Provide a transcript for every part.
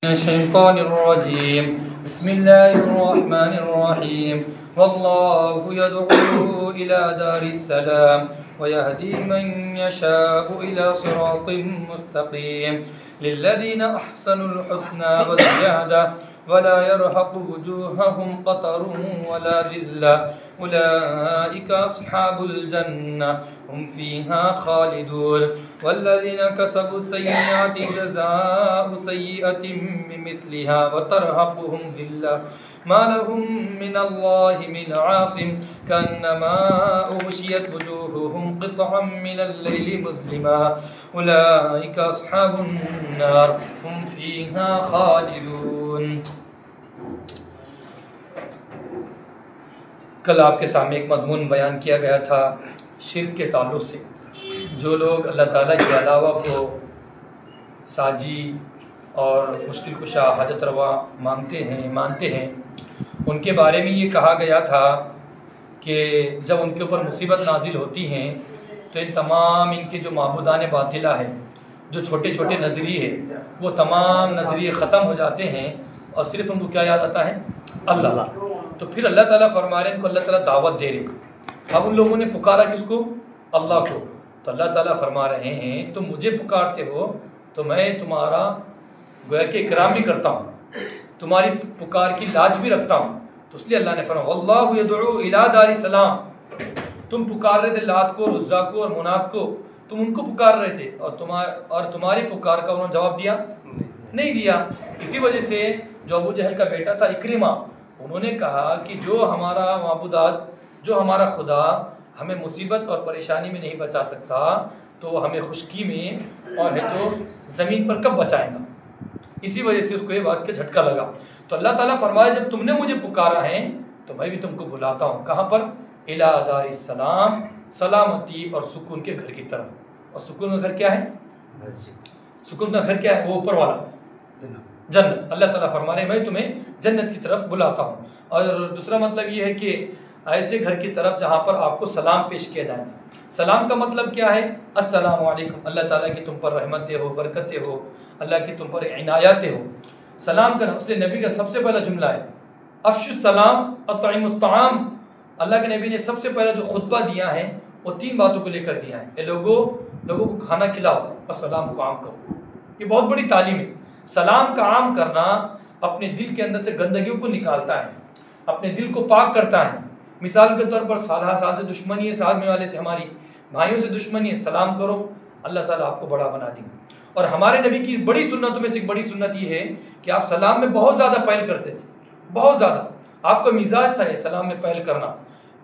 الشيطان الرجيم بسم الله الرحمن الرحيم والله يدعو إلى دار السلام ويهدي من يشاء إلى صراط مستقيم للذين أحسنوا الحسنى وزيادة ولا يرهق وجوههم قتر ولا ذلة أولئك أصحاب الجنة هم فيها خالدون والذين كسبوا السيئات جزاء سيئة بمثلها وترهقهم ذلة ما لهم من الله من عاصم كأنما أغشيت وجوههم قطعا من الليل مظلما أولئك أصحاب النار هم فيها خالدون. کل آپ کے سامنے ایک مضمون بیان کیا گیا تھا شرک کے تعلق سے. جو لوگ اللہ تعالیٰ کے علاوہ کو ساجی اور مشکل کشا حاجت روا مانتے ہیں ان کے بارے میں یہ کہا گیا تھا کہ جب ان کے اوپر مصیبت نازل ہوتی ہیں تو ان تمام ان کے جو معبودان باطلہ ہیں، جو چھوٹے چھوٹے نظریے ہیں، وہ تمام نظریے ختم ہو جاتے ہیں اور صرف ان کو کیا یاد آتا ہے؟ اللہ. تو پھر اللہ تعالیٰ فرما رہے ہیں، ان کو اللہ تعالیٰ دعوت دے رہے. اب ان لوگوں نے پکارا کس کو؟ اللہ کو. تو اللہ تعالیٰ فرما رہے ہیں تم مجھے پکارتے ہو تو میں تمہارا گویا کہ اکرام بھی کرتا ہوں، تمہاری پکار کی لاج بھی رکھتا ہوں. تو اس لیے اللہ نے فرمایا واللہ یدعو الی دار السلام. تم پکار رہے تھے لات کو، عزا کو اور منات کو، تم ان کو پکار رہے تھے اور تمہاری پکار کا انہوں نے جواب دیا نہیں دیا. اسی وجہ سے جو ابو جہل کا بیٹا تھا اکرمہ، انہوں نے کہا کہ جو ہمارا معبودات، جو ہمارا خدا ہمیں مصیبت اور پریشانی میں نہیں بچا سکتا تو ہمیں خشکی میں اور ہے تو زمین پر کب بچائیں گا. اسی وجہ سے اس کو یہ بات کا جھٹکا لگا. تو اللہ تعالیٰ فرمایا جب تم نے مجھے پکارا ہے تو میں بھی تم کو بلاتا ہوں. کہاں پر؟ الی دار السلام، سلامتی اور سکون کے گھر کی طرف. اور سکون کا گھر کیا ہے؟ سکون کا گھر کیا ہے؟ وہ اوپر والا جنت. اللہ تعالیٰ فرما رہے ہیں میں تمہیں جنت کی طرف بلاتا ہوں. اور دوسرا مطلب یہ ہے کہ ایسے گھر کی طرف جہاں پر آپ کو سلام پیش کیا جائے. سلام کا مطلب کیا ہے؟ السلام علیکم، اللہ تعالیٰ کی تم پر رحمتیں ہو، برکتیں ہو، اللہ کی تم پر عنایاتیں ہو. سلام کا اس لیے نبی کا سب سے پہلا جملہ ہے افشوا السلام اطعموا الطعام. اللہ کے نبی نے سب سے پہلا جو خطبہ دیا ہے وہ 3 باتوں کو لے کر دیا ہے. اے لوگوں کو کھانا کھلاؤ اور سلام کو عام کرو. یہ بہت بڑی تعلیم ہے. سلام کا عام کرنا اپنے دل کے اندر سے گندگیوں کو نکالتا ہے، اپنے دل کو پاک کرتا ہے. مثال کے طور پر سالہ سال سے دشمنی ہے، ساتھ میں والے سے، ہماری بھائیوں سے دشمنی ہے، سلام کرو، اللہ تعالیٰ آپ کو بڑا بنا دیں گے. اور ہمارے نبی کی بڑی سنتوں میں سے ایک بڑی سنت یہ ہے کہ آپ سلام میں بہت زیادہ پہل کرتے تھے، بہت زیادہ. آپ کا مزاج تھا یہ سلام میں پہل کرنا.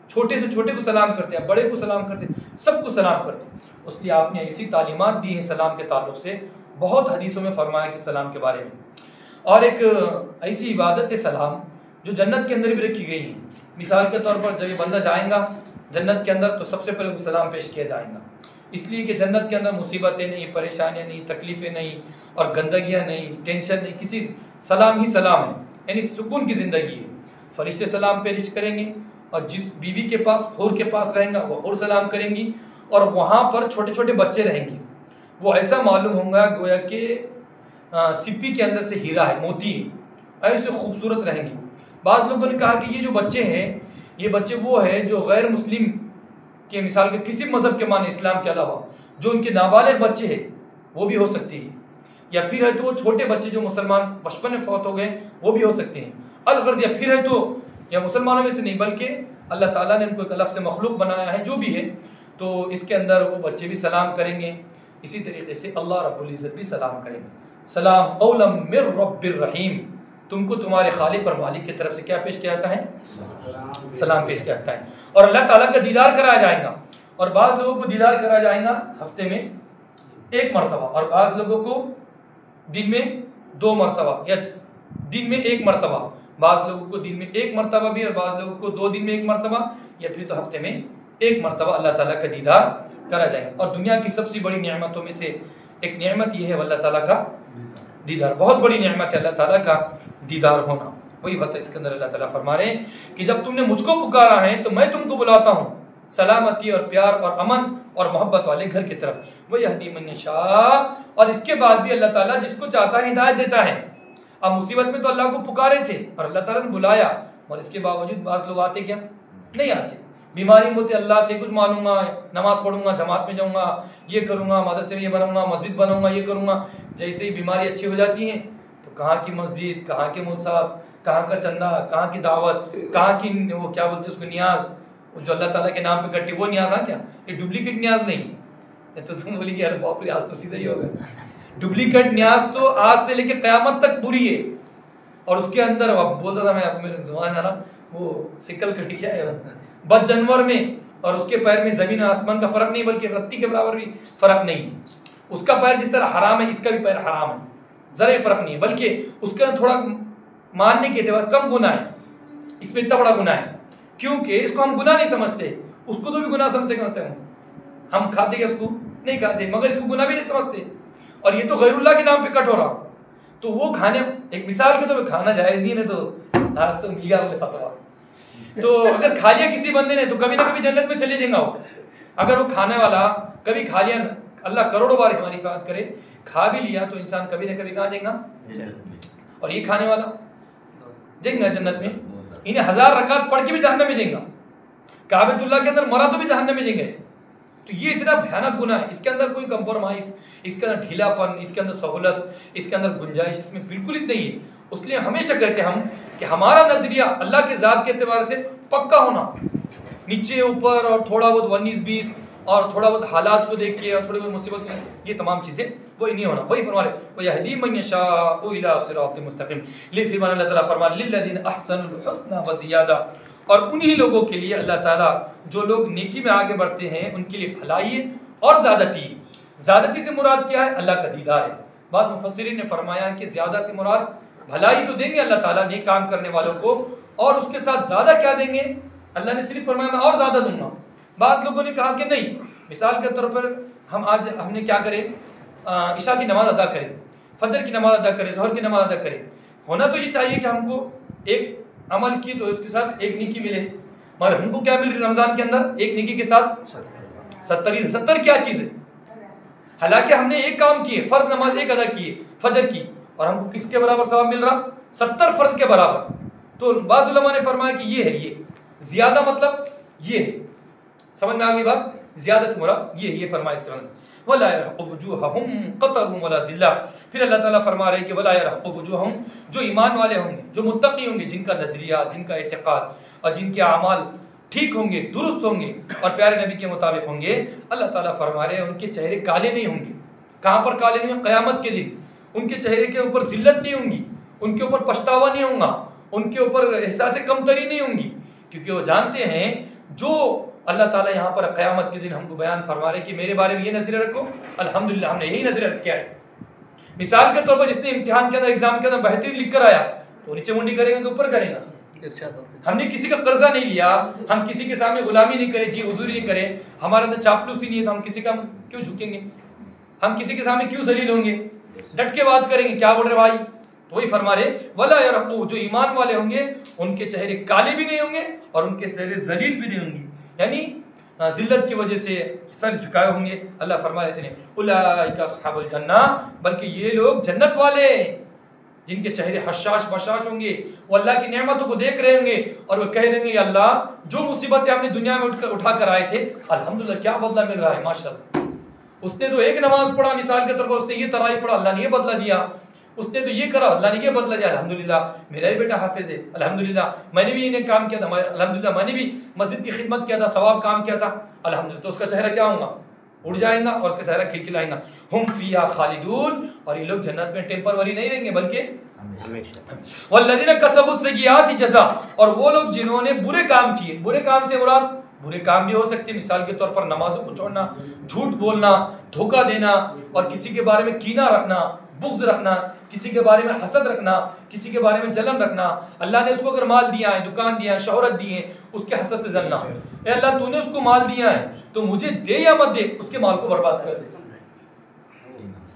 چھوٹے سے چھوٹے کو سلام کرتے ہیں، بڑے کو سلام کرتے ہیں، سب کو سلام کرتے ہیں. اس لیے آپ نے ایسی تعلیمات دی ہیں سلام کے تعلق سے، بہت حدیثوں میں فرمایا کہ سلام کے بارے میں. اور ایک ایسی عبادت ہے سلام جو جنت کے اندر بھی رکھی گئی ہے. مثال کے طور پر جب یہ بندہ جائیں گا جنت کے اندر تو سب سے پہلے سلام پیش کیا جائے گا. اس لیے کہ جنت کے اندر مصیبتیں نہیں، پریشانیاں نہیں، تکلیفیں نہیں اور گندگیاں نہیں، ٹینشن نہیں، کسی سلام ہی سلام ہے، یعنی سکون کی زندگی ہے. فرشتے سلام پیش کریں گے اور جس بیوی کے پاس، حور کے پاس رہیں گا وہ حور سلام کریں گی. اور وہاں پر چھوٹے چھوٹے بچے رہیں گے، وہ ایسا معلوم ہوگا گویا کہ سپی کے اندر سے ہیرا ہے، موتی ہے، ایسے خوبصورت رہیں گے. بعض لوگوں نے کہا کہ یہ جو بچے ہیں یہ بچے وہ ہیں جو غیر مسلم کے، مثال کے کسی مذہب کے معنی اسلام کے علاوہ جو ان کے نابالغ بچے ہیں وہ بھی ہو سکتی ہے، یا پھر ہے تو وہ چھوٹے بچے جو مسلمان بچپن میں فوت ہو گئے وہ بھی ہو سکتے ہیں. الغرض یا پھر ہے تو یا مسلمانوں میں سے نہیں بلکہ اللہ تعالیٰ نے ان کو ایک الگ سے مخلوق بنایا ہے جو بھی ہے، تو اس کے اندر وہ بچے بھی سلام کریں گے. اسی طریقے سے اللہ رب العزت بھی سلام کریں گے. سلام قولا من رب الرحیم. تم کو تمہارے خالق اور مالک کی طرف سے کیا پیش کیا جاتا ہے؟ سلام پیش کیا جاتا ہے. اور اللہ تعالیٰ کا دیدار کرایا جائے گا. اور بعض لوگوں کو دیدار کرایا جائے گا ہفتے میں 1 مرتبہ، اور بعض لوگوں کو دن میں 2 مرتبہ یا دن میں 1 مرتبہ. بعض لوگوں کو دن میں 1 مرتبہ بھی، اور بعض لوگوں کو 2 دن میں 1 مرتبہ، یا پھر تو ہفتے میں 1 مرتبہ اللہ تعالیٰ کا دیدار کرا جائے گا. اور دنیا کی سب سے بڑی نعمتوں میں سے ایک نعمت یہ ہے اللہ تعالیٰ کا دیدار. بہت بڑی نعمت ہے اللہ تعالیٰ کا دیدار ہونا. وہی بات ہے اس کے اندر اللہ تعالیٰ فرما رہے ہیں کہ جب تم نے مجھ کو پکارا ہے تو میں تم کو بلاتا ہوں سلامتی اور پیار اور امن اور محبت والے گھر کی طرف. وَيَهْدِي مَن يَشَاءُ. اور اس کے بعد بھی اللہ تعالیٰ جس کو چاہتا ہے ہدایت دیتا ہے. اب مصیبت میں تو اللہ کو پکارے تھے اور اللہ تعالیٰ نے بلایا، اور اس کے باوجود بعض لوگ آتے کیا نہیں آتے، بیماری میں بولتے اللہ تے کچھ مانوں گا، نماز پڑھوں گا، جماعت میں جاؤں گا، یہ کروں گا، مدرسے میں یہ بناؤں گا، مسجد بناؤں گا، یہ کروں گا، جیسے ہی بیماری اچھی ہو جاتی ہے تو کہاں کی مسجد، کہاں کے مصحف، کہاں کا چندہ، کہاں کی دعوت، کہاں کی وہ کیا بولتے اس کو نیاز، جو اللہ تعالیٰ کے نام پہ کٹی وہ نیاز ہے کیا؟ یہ ڈپلیکیٹ نیاز نہیں، تو تم بولی کہ یار باپ رے آج تو سیدھا ہی ہوگا، ڈپلیکیٹ نیاز تو آج سے لے کے قیامت تک پوری ہے، اور اس کے اندر اب بولتا تھا میں میرے زبان آ رہا وہ سکل کٹی کیا ہے بد جانور میں، اور اس کے پیر میں زمین اور آسمان کا فرق نہیں بلکہ رتی کے برابر بھی فرق نہیں ہے، اس کا پیر جس طرح حرام ہے اس کا بھی پیر حرام ہے، ذرا ہی فرق نہیں ہے، بلکہ اس کے اندر تھوڑا ماننے کے اعتبار کم گناہ ہے، اس میں اتنا بڑا گناہ ہے کیونکہ اس کو ہم گناہ نہیں سمجھتے، اس کو تو بھی گناہ سمجھتے ہم کھاتے کہ اس کو نہیں کھاتے، مگر اس کو گناہ بھی نہیں سمجھتے، اور یہ تو غیر اللہ کے نام پہ کٹ ہو رہا، تو وہ کھانے ایک مثال کے طور پہ کھانا جائز نہیں ہے تو آج تو مل گیا بولے فتوا، تو اگر کھا لیا کسی بندے نے تو کبھی نہ کبھی جنت میں چلے جائیں گا، اگر وہ کھانے والا کبھی کھا لیا، اللہ کروڑوں بار ہماری حفاظت کرے، کھا بھی لیا تو انسان کبھی نہ کبھی کہاں جائیں گا، اور یہ کھانے والا جائیں گا جنت میں، انہیں 1000 رکعت پڑھ کے بھی جہنم میں جائیں گا، کعبۃ اللہ کے اندر مرا تو بھی جہنم میں جائیں گے، تو یہ اتنا بھیانک گناہ ہے، اس کے اندر کوئی کمپرومائز، اس کے اندر ڈھیلا پن، اس کے اندر سہولت، اس کے اندر گنجائش اس میں بالکل ہی نہیں ہے، اس لیے ہمیشہ کہتے ہیں ہم کہ ہمارا نظریہ اللہ کے ذات کے اعتبار سے پکا ہونا، نیچے اوپر اور تھوڑا بہت 19-20 اور تھوڑا بہت حالات کو دیکھ کے اور تھوڑی بہت مصیبت میں یہ تمام چیزیں وہی نہیں ہونا، وہی فرما رہے وَيَهْدِي مَن يَشَاءُ إِلَىٰ صِرَاطٍ مُسْتَقِيمٍ، لیکن فرمان اللہ تعالیٰ فرما لِلَّذِينَ أَحْسَنُوا الْحُسْنَىٰ وَزِيَادَةٌ، اور انہی لوگوں کے لیے اللہ تعالیٰ جو لوگ نیکی میں آگے بڑھتے ہیں ان کے لیے بھلائی اور زیادتی، زیادتی سے مراد کیا ہے؟ اللہ کا دیدار ہے، بعض مفسرین نے فرمایا کہ زیادہ سے مراد بھلائی تو دیں گے اللہ تعالیٰ نیک کام کرنے والوں کو، اور اس کے ساتھ زیادہ کیا دیں گے؟ اللہ نے صرف فرمایا میں اور زیادہ دوں گا، بعض لوگوں نے کہا کہ نہیں، مثال کے طور پر ہم نے کیا کرے، عشاء کی نماز ادا کرے، فجر کی نماز ادا کرے، ظہر کی نماز ادا کرے، ہونا تو یہ چاہیے کہ ہم کو ایک عمل کی تو اس کے ساتھ ایک نیکی ملے، مگر ہم کو کیا مل رہی رمضان کے اندر؟ ایک نیکی کے ساتھ 70 کیا چیز ہے، حالانکہ ہم نے ایک کام کیے، فرض نماز ایک ادا کی فجر کی، اور ہم کو کس کے برابر ثواب مل رہا؟ 70 فرض کے برابر، تو بعض علماء نے فرمایا کہ یہ ہے، یہ زیادہ مطلب یہ ہے، سمجھ میں آ گئی بات، زیادہ سے مراد یہ فرمایا اس کے اندر وَلَا يَرْحَقُ وُجُوهَهُمْ قَطَرٌ وَلَا ذِلَّةٌ، پھر اللہ تعالیٰ فرما رہے کہ وَلَا يَرْحَقُ وُجُوهَهُمْ، جو ایمان والے ہوں گے، جو متقی ہوں گے، جن کا نظریہ، جن کا اعتقاد اور جن کے اعمال ٹھیک ہوں گے، درست ہوں گے اور پیارے نبی کے مطابق ہوں گے، اللہ تعالیٰ فرما رہے ہیں ان کے چہرے کالے نہیں ہوں گے، کہاں پر کالے نہیں ہوں؟ قیامت کے دن ان کے چہرے کے اوپر ذلت نہیں ہوں گی، ان کے اوپر پچھتاوا نہیں ہوگا، ان کے اوپر احساس کمتری نہیں ہوں گی، کیونکہ وہ جانتے ہیں جو اللہ تعالیٰ یہاں پر قیامت کے دن ہم کو بیان فرما رہے کہ میرے بارے میں یہ نظریہ رکھو، الحمدللہ ہم نے یہی نظریہ رکھا ہے۔ مثال کے طور پر جس نے امتحان کے اندر ایگزام کے اندر بہترین لکھ کر آیا تو نیچے منڈی کرے گا کہ اوپر کرے گا؟ ہم نے کسی کا قرضہ نہیں لیا، ہم کسی کے سامنے غلامی نہیں کرے، جی حضوری نہیں کرے، ہمارے اندر چاپلوسی نہیں ہے، تو ہم کسی کا کیوں جھکیں گے؟ ہم کسی کے سامنے کیوں ذلیل ہوں گے؟ ڈٹ کے بات کریں گے، کیا بول رہے بھائی؟ تو وہی فرما رہے وَلَا يَرْحَقُ، جو ایمان والے ہوں گے ان کے چہرے کالے بھی نہیں ہوں گے اور ان کے چہرے ذلیل بھی نہیں ہوں گے، یعنی ذلت کی وجہ سے سر جھکائے ہوں گے۔ اللہ فرمایا اس نے اولئک اصحاب الجنہ، بلکہ یہ لوگ جنت والے جن کے چہرے حشاش بشاش ہوں گے، وہ اللہ کی نعمتوں کو دیکھ رہے ہوں گے اور وہ کہہ رہے ہیں یا اللہ جو مصیبتیں ہم نے دنیا میں اٹھا کر آئے تھے الحمدللہ کیا بدلہ مل رہا ہے، ماشاءاللہ اس نے تو ایک نماز پڑھا مثال کے طور پر، اس نے یہ تراویح پڑھا اللہ نے یہ بدلہ دیا، اس نے تو یہ کرا اللہ نے یہ بدلہ دیا، الحمدللہ میرا بھی بیٹا حافظ ہے، الحمدللہ میں نے بھی انہیں کام کیا تھا، الحمدللہ میں نے بھی مسجد کی خدمت کیا تھا، ثواب کام کیا تھا، الحمدللہ، تو اس کا چہرہ کیا ہوگا؟ اڑ جائے گا اور اس کا چہرہ کھلکھلائے گا۔ ہم فیہا خالدون، اور یہ لوگ جنت میں ٹیمپروری نہیں رہیں گے بلکہ ہمیشہ۔ والذین کسبوا السیئات جزاء، اور وہ لوگ جنہوں نے برے کام کیے، برے کام سے مراد برے کام بھی ہو سکتے ہیں، مثال کے طور پر نمازوں کو چھوڑنا، جھوٹ بولنا، دھوکہ دینا اور کسی کے بارے میں کینہ رکھنا، بغض رکھنا، کسی کے بارے میں حسد رکھنا، کسی کے بارے میں جلن رکھنا، اللہ نے اس کو اگر مال دیا ہے، دکان دیا ہے، شہرت دی ہے، اس کے حسد سے جلنا، اے اللہ تو نے اس کو مال دیا ہے تو مجھے دے یا مت دے، اس کے مال کو برباد کر دے،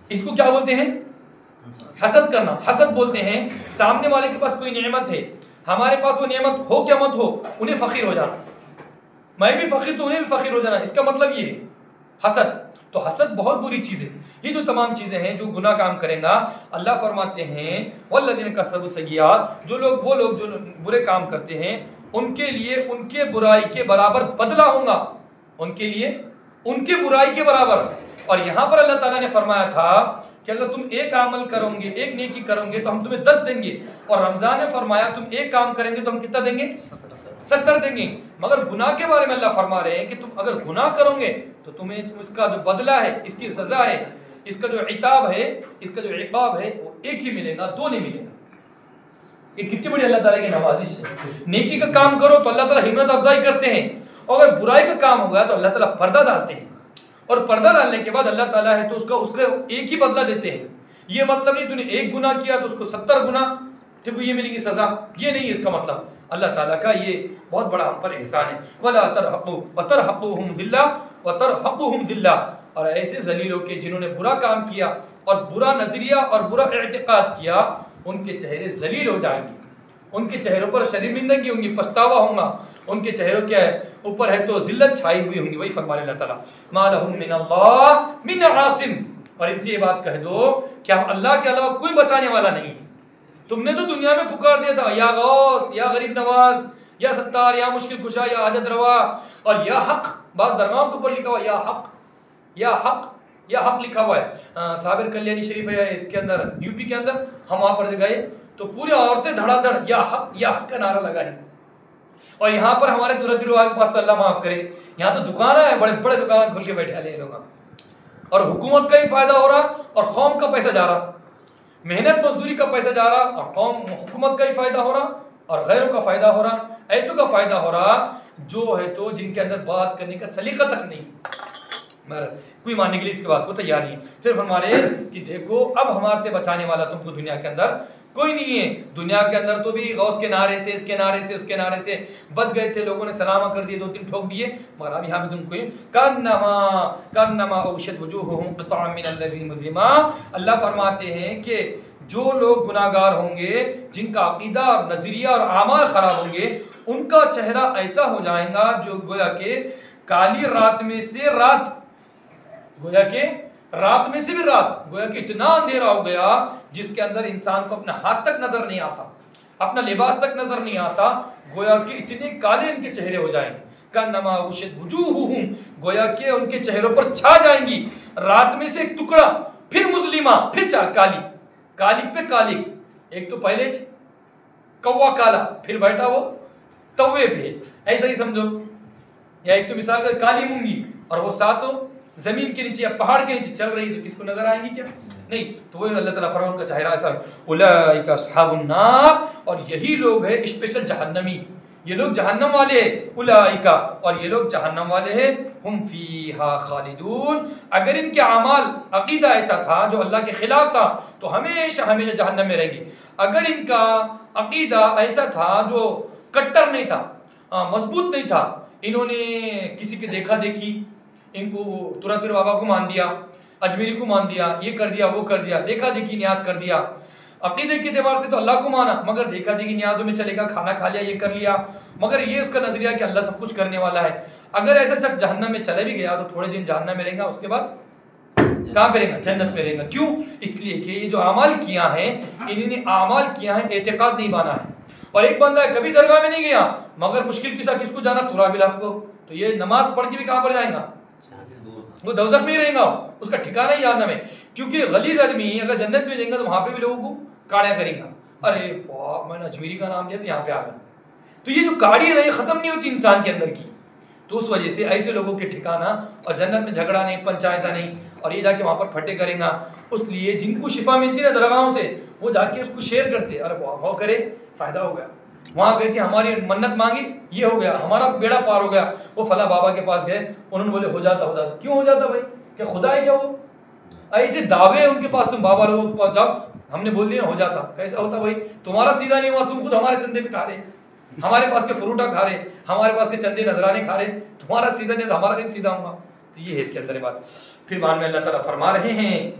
اس کو کیا بولتے ہیں؟ حسد کرنا۔ حسد بولتے ہیں سامنے والے کے پاس کوئی نعمت ہے، ہمارے پاس وہ نعمت ہو کیا مت ہو، انہیں فخر ہو جانا، میں بھی فخر تو انہیں بھی فخر ہو جانا، اس کا مطلب یہ ہے حسد۔ تو حسد بہت بری چیز ہے. یہ جو تمام چیزیں ہیں جو گناہ کام کریں گا, اللہ فرماتے ہیں والذین کسبوا السیئات, وہ لوگ جو برے کام کرتے ہیں ان کے لیے ان کے برائی کے برابر بدلہ ہوگا, ان کے لیے ان کے برائی کے برابر. اور یہاں پر اللہ تعالیٰ نے فرمایا تھا کہ اگر تم ایک عمل کرو گے, ایک نیکی کرو گے تو ہم تمہیں 10 دیں گے, اور رمضان نے فرمایا تم ایک کام کریں گے تو ہم کتنا دیں گے؟ 70 دیں گے. مگر گناہ کے بارے میں اللہ فرما رہے ہیں کہ تم اگر گناہ کرو گے تو تمہیں اس کا جو بدلہ ہے, اس کی سزا ہے, اس کا جو عتاب ہے, اس کا جو عقاب ہے وہ ایک ہی ملے گا, 2 نہیں ملے گا. یہ کتنی بڑی اللہ تعالیٰ کی نوازش ہے. نیکی کا کام کرو تو اللہ تعالیٰ ہمت افزائی کرتے ہیں, اور اگر برائی کا کام ہو گیا تو اللہ تعالیٰ پردہ ڈالتے ہیں, اور پردہ ڈالنے کے بعد اللہ تعالیٰ ہے تو اس کا ایک ہی بدلہ دیتے ہیں. یہ مطلب نہیں تو نے ایک گناہ کیا تو اس کو 70 گناہ تو یہ ملے گی سزا, یہ نہیں اس کا مطلب. اللہ تعالیٰ کا یہ بہت بڑا ہم پر احسان ہے. وَلَا تَرْحَقُوا وَتَرْحَقُوهُمْ ذِلَّةٌ وَتَرْحَقُوهُمْ ذِلَّةٌ, اور ایسے ذلیلوں کے جنہوں نے برا کام کیا اور برا نظریہ اور برا اعتقاد کیا, ان کے چہرے ذلیل ہو جائیں گے, ان کے چہروں پر شرمندگی ہوں گی, پچھتاوا ہوگا, ان کے چہروں کیا ہے اوپر ہے تو ذلت چھائی ہوئی ہوں گی. وہی فرمانے اللہ تعالیٰ مَا لَهُم مِّنَ اللَّهِ مِنْ عَاصِمٍ, اور ان سے یہ بات کہہ دو کہ ہم اللہ کے علاوہ کوئی بچانے والا نہیں. تم نے تو دنیا میں پکار دیا تھا یا غوث, یا غریب نواز, یا ستار, یا مشکل کشا, یا حاجت روا, اور یا حق. بعض درگاہوں کے اوپر لکھا ہوا یا حق, یا حق, یا حق لکھا ہوا ہے. صابر کلیانی شریف ہے اس کے اندر, یو پی کے اندر, ہم وہاں پر گئے تو پوری عورتیں دھڑا دھڑ یا حق کا نعرہ لگائی. اور یہاں پر ہمارے ترت الواح کے پاس تو اللہ معاف کرے, یہاں تو دکان ہے, بڑے بڑے دکان کھل کے بیٹھے لے لوگ, اور حکومت کا ہی فائدہ ہو رہا اور قوم کا پیسہ جا رہا, محنت مزدوری کا پیسہ جا رہا اور قوم حکومت کا ہی فائدہ ہو رہا اور غیروں کا فائدہ ہو رہا, ایسوں کا فائدہ ہو رہا جو ہے تو جن کے اندر بات کرنے کا سلیقہ تک نہیں, کوئی ماننے کے لیے اس کے بات کو تیار نہیں. پھر ہمارے کہ دیکھو اب ہمارے سے بچانے والا تم کو دنیا کے اندر کوئی نہیں ہے. دنیا کے اندر تو بھی غوث کے نعرے سے, اس کے نعرے سے, اس کے نعرے سے بچ گئے تھے, لوگوں نے سلامہ کر دیے, 2-3 ٹھوک دیے, مگر اب یہاں پہ تم کوئی کانما اوشت وجوہہم قطعا من الذی مظلما. اللہ فرماتے ہیں کہ جو لوگ گناہگار ہوں گے, جن کا عقیدہ اور نظریہ اور اعمال خراب ہوں گے, ان کا چہرہ ایسا ہو جائے گا جو گویا کہ کالی رات میں سے رات, گویا کہ رات میں سے بھی رات, گویا کہ اتنا اندھیرا ہو گیا جس کے اندر انسان کو اپنا ہاتھ تک نظر نہیں آتا, اپنا لباس تک نظر نہیں آتا, گویا کہ اتنے کالے ان کے چہرے ہو جائیں گے. کانما اوشت وجوہہم, گویا کہ ان کے چہروں پر چھا جائیں گی رات میں سے ایک ٹکڑا, پھر مظلمہ, پھر کالی, کالی پہ کالی. ایک تو پہلے کوا کالا, پھر بیٹھا وہ توے پہ, ایسا ہی سمجھو. یا ایک تو مثال کا کالی مونگی اور وہ ساتوں زمین کے نیچے یا پہاڑ کے نیچے چل رہی, تو کس کو نظر آئیں گی کیا؟ نہیں. تو وہ اللہ تعالیٰ فرمان کا چہرہ ایسا, اولئک اصحاب النار, اور یہی لوگ ہیں اسپیشل جہنمی, یہ لوگ جہنم والے ہیں. اولئک, اور یہ لوگ جہنم والے ہیں. ہم فیہا خالدون, اگر ان کے اعمال عقیدہ ایسا تھا جو اللہ کے خلاف تھا تو ہمیشہ ہمیشہ جہنم میں رہیں گے. اگر ان کا عقیدہ ایسا تھا جو کٹر نہیں تھا, مضبوط نہیں تھا, انہوں نے کسی کے دیکھا دیکھی, ان کو ترت پیر بابا کو مان دیا, اجمیری کو مان دیا, یہ کر دیا, وہ کر دیا, دیکھا دیکھی نیاز کر دیا. عقیدے کے اعتبار سے تو اللہ کو مانا, مگر دیکھا دیکھی نیازوں میں چلے گا, کھانا کھا لیا, یہ کر لیا, مگر یہ اس کا نظریہ کہ اللہ سب کچھ کرنے والا ہے. اگر ایسا شخص جہنم میں چلے بھی گیا تو تھوڑے دن جہنم میں رہیں گا, اس کے بعد کہاں پہ رہیں گا؟ جنت میں رہیں گا. کیوں؟ اس لیے کہ یہ جو اعمال کیا ہیں, انہوں نے اعمال کیا ہیں, اعتقاد نہیں مانا ہے. اور ایک بندہ ہے کبھی درگاہ میں نہیں گیا, مگر مشکل کے ساتھ کس کو جانا؟ تراب الحق کو, تو یہ نماز پڑھ کے بھی کہاں پر جائے گا؟ وہ دوزخ میں ہی رہیں گا, اس کا ٹھکانہ ہی جہنم ہے. کیونکہ غلیظ آدمی اگر جنت میں جائیں گا تو وہاں پہ بھی لوگوں کو کاڑیاں کریں گا. ارے باپ, میں نے اجمیری کا نام لیا تو یہاں پہ آ گیا. تو یہ جو کاڑیاں نہیں ختم نہیں ہوتی انسان کے اندر کی, تو اس وجہ سے ایسے لوگوں کے ٹھکانہ, اور جنت میں جھگڑا نہیں, پنچایتہ نہیں, اور یہ جا کے وہاں پر پھٹے کریں گا. اس لیے جن کو شفا ملتی نا درگاہوں سے, وہ جا کے اس کو شیئر کرتے, ارے وہ کرے فائدہ ہو گیا, وہاں گئے تھے, ہماری منت مانگی, یہ ہو گیا, ہمارا بیڑا پار ہو گیا. وہ فلاں بابا کے پاس گئے, انہوں نے بولے ہو جاتا. کیوں ہو جاتا بھائی؟ کہ خدا ہے کیا وہ؟ ایسے دعوے ان کے پاس, تم بابا لوگوں کے پاس جاؤ, ہم نے بول دیا ہو جاتا. کیسا ہوتا بھائی؟ تمہارا سیدھا نہیں ہوا, تم خود ہمارے چندے پہ کھا رہے, ہمارے پاس کے فروٹا کھا رہے, ہمارے پاس کے چندے نذرانے کھا رہے, تمہارا سیدھا نہیں تو ہمارا کہیں سیدھا ہوگا. تو یہ ہے اس کے اندر بات. پھر بعد میں اللہ تعالیٰ فرما رہے ہیں,